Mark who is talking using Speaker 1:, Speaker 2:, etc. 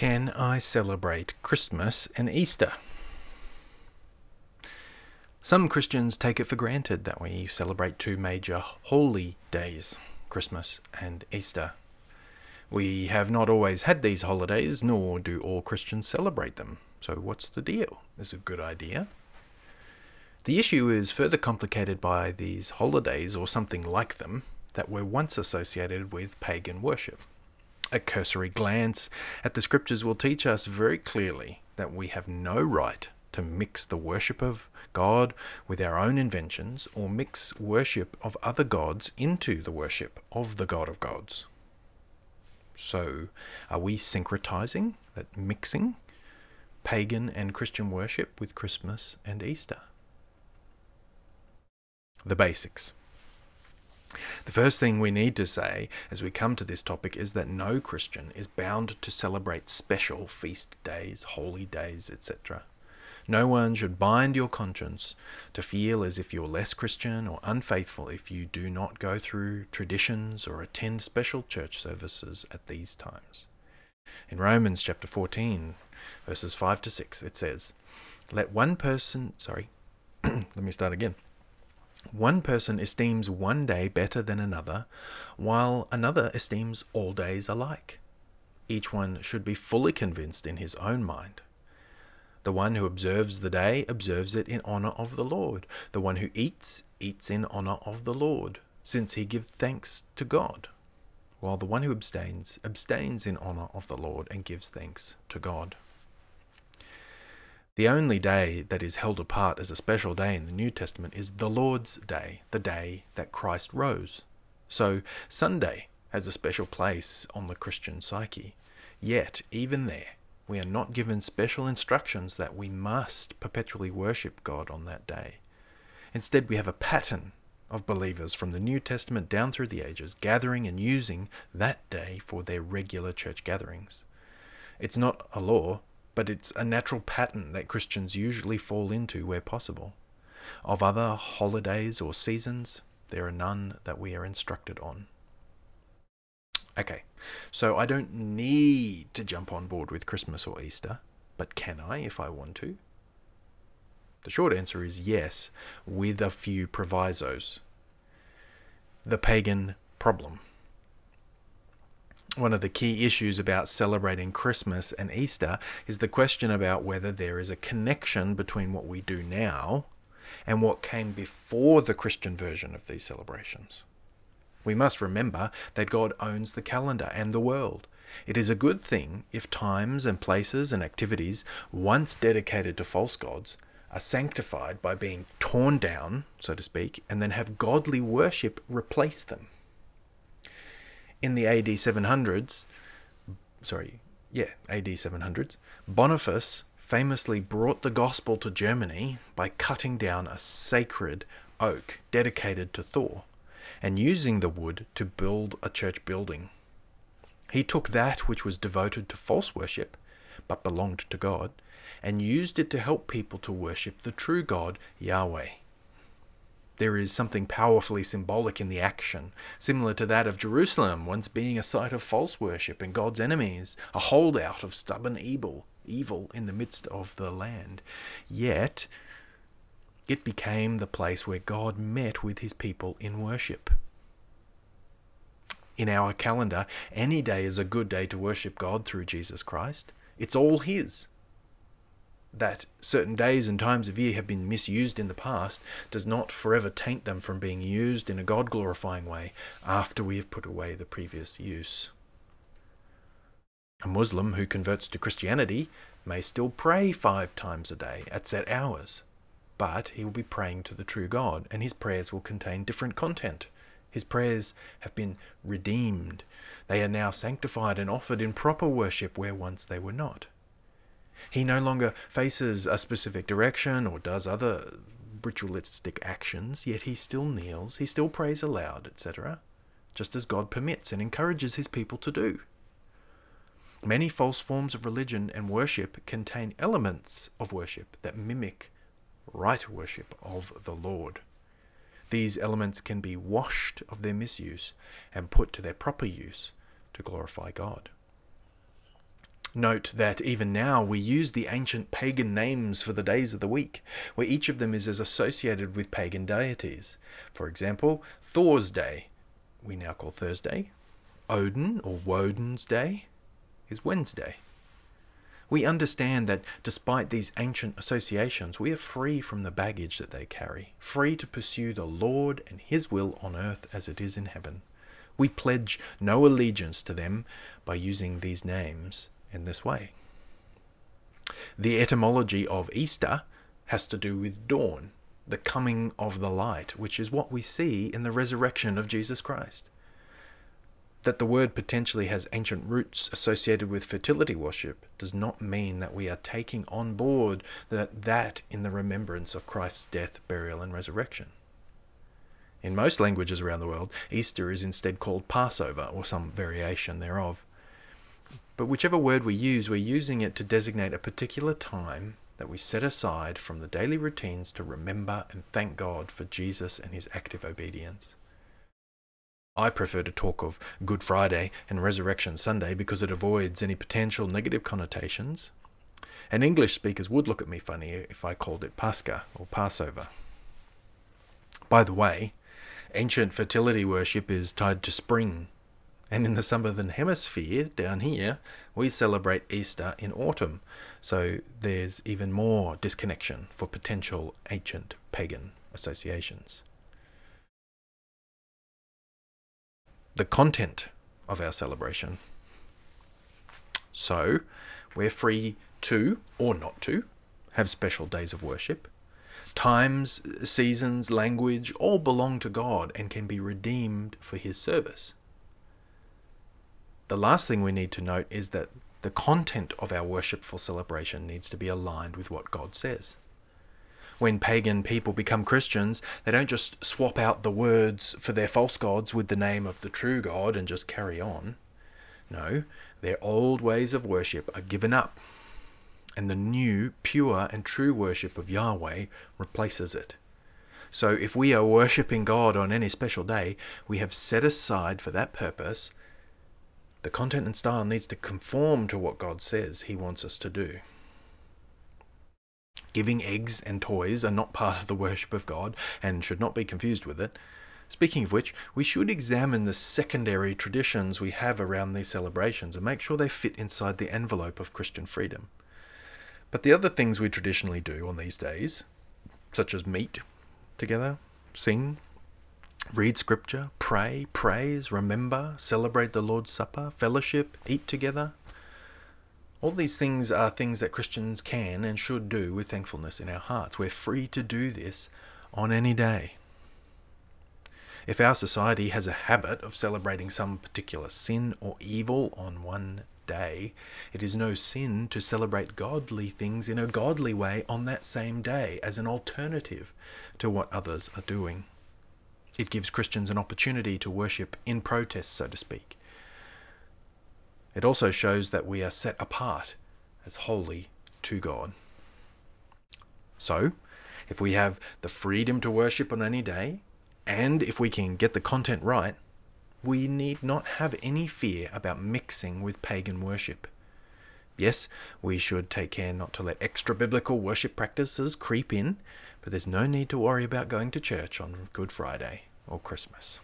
Speaker 1: Can I celebrate Christmas and Easter? Some Christians take it for granted that we celebrate two major holy days, Christmas and Easter. We have not always had these holidays, nor do all Christians celebrate them. So what's the deal? Is it a good idea? The issue is further complicated by these holidays, or something like them, that were once associated with pagan worship. A cursory glance at the scriptures will teach us very clearly that we have no right to mix the worship of God with our own inventions, or mix worship of other gods into the worship of the God of gods. So, are we syncretizing, that mixing, pagan and Christian worship with Christmas and Easter? The basics. The first thing we need to say as we come to this topic is that no Christian is bound to celebrate special feast days, holy days, etc. No one should bind your conscience to feel as if you're less Christian or unfaithful if you do not go through traditions or attend special church services at these times. In Romans chapter 14, verses 5 to 6, it says, let one person esteems one day better than another, while another esteems all days alike. Each one should be fully convinced in his own mind. The one who observes the day observes it in honor of the Lord. The one who eats, eats in honor of the Lord, since he gives thanks to God. While the one who abstains, abstains in honor of the Lord and gives thanks to God. The only day that is held apart as a special day in the New Testament is the Lord's Day, the day that Christ rose. So Sunday has a special place on the Christian psyche. Yet, even there, we are not given special instructions that we must perpetually worship God on that day. Instead, we have a pattern of believers from the New Testament down through the ages gathering and using that day for their regular church gatherings. It's not a law, but it's a natural pattern that Christians usually fall into where possible. Of other holidays or seasons, there are none that we are instructed on. Okay, so I don't need to jump on board with Christmas or Easter, but can I if I want to? The short answer is yes, with a few provisos. The pagan problem. One of the key issues about celebrating Christmas and Easter is the question about whether there is a connection between what we do now and what came before the Christian version of these celebrations. We must remember that God owns the calendar and the world. It is a good thing if times and places and activities once dedicated to false gods are sanctified by being torn down, so to speak, and then have godly worship replace them. In the AD 700s, Boniface famously brought the gospel to Germany by cutting down a sacred oak dedicated to Thor and using the wood to build a church building. He took that which was devoted to false worship, but belonged to God, and used it to help people to worship the true God, Yahweh. There is something powerfully symbolic in the action, similar to that of Jerusalem once being a site of false worship and God's enemies, a holdout of stubborn evil in the midst of the land. Yet, it became the place where God met with his people in worship. In our calendar, any day is a good day to worship God through Jesus Christ. It's all his. That certain days and times of year have been misused in the past does not forever taint them from being used in a God-glorifying way after we have put away the previous use. A Muslim who converts to Christianity may still pray 5 times a day at set hours, but he will be praying to the true God, and his prayers will contain different content. His prayers have been redeemed. They are now sanctified and offered in proper worship where once they were not. He no longer faces a specific direction or does other ritualistic actions, yet he still kneels, he still prays aloud, etc., just as God permits and encourages his people to do. Many false forms of religion and worship contain elements of worship that mimic right worship of the Lord. These elements can be washed of their misuse and put to their proper use to glorify God. Note that even now we use the ancient pagan names for the days of the week, where each of them is as associated with pagan deities. For example, Thor's Day, we now call Thursday. Odin, or Woden's Day, is Wednesday. We understand that despite these ancient associations, we are free from the baggage that they carry, free to pursue the Lord and His will on earth as it is in heaven. We pledge no allegiance to them by using these names in this way. The etymology of Easter has to do with dawn, the coming of the light, which is what we see in the resurrection of Jesus Christ. That the word potentially has ancient roots associated with fertility worship does not mean that we are taking on board that in the remembrance of Christ's death, burial, and resurrection. In most languages around the world, Easter is instead called Passover, or some variation thereof. But whichever word we use, we're using it to designate a particular time that we set aside from the daily routines to remember and thank God for Jesus and His active obedience. I prefer to talk of Good Friday and Resurrection Sunday because it avoids any potential negative connotations, and English speakers would look at me funny if I called it Pascha or Passover. By the way, ancient fertility worship is tied to spring, and in the Southern Hemisphere, down here, we celebrate Easter in autumn, so there's even more disconnection for potential ancient pagan associations. The content of our celebration. So, we're free to, or not to, have special days of worship. Times, seasons, language, all belong to God and can be redeemed for His service. The last thing we need to note is that the content of our worshipful celebration needs to be aligned with what God says. When pagan people become Christians, they don't just swap out the words for their false gods with the name of the true God and just carry on. No, their old ways of worship are given up, and the new, pure and true worship of Yahweh replaces it. So if we are worshipping God on any special day, we have set aside for that purpose. The content and style needs to conform to what God says He wants us to do. Giving eggs and toys are not part of the worship of God and should not be confused with it. Speaking of which, we should examine the secondary traditions we have around these celebrations and make sure they fit inside the envelope of Christian freedom. But the other things we traditionally do on these days, such as meet together, sing, read scripture, pray, praise, remember, celebrate the Lord's Supper, fellowship, eat together, all these things are things that Christians can and should do with thankfulness in our hearts. We're free to do this on any day. If our society has a habit of celebrating some particular sin or evil on one day, it is no sin to celebrate godly things in a godly way on that same day as an alternative to what others are doing. It gives Christians an opportunity to worship in protest, so to speak. It also shows that we are set apart as holy to God. So, if we have the freedom to worship on any day, and if we can get the content right, we need not have any fear about mixing with pagan worship. Yes, we should take care not to let extra-biblical worship practices creep in, but there's no need to worry about going to church on Good Friday or Christmas.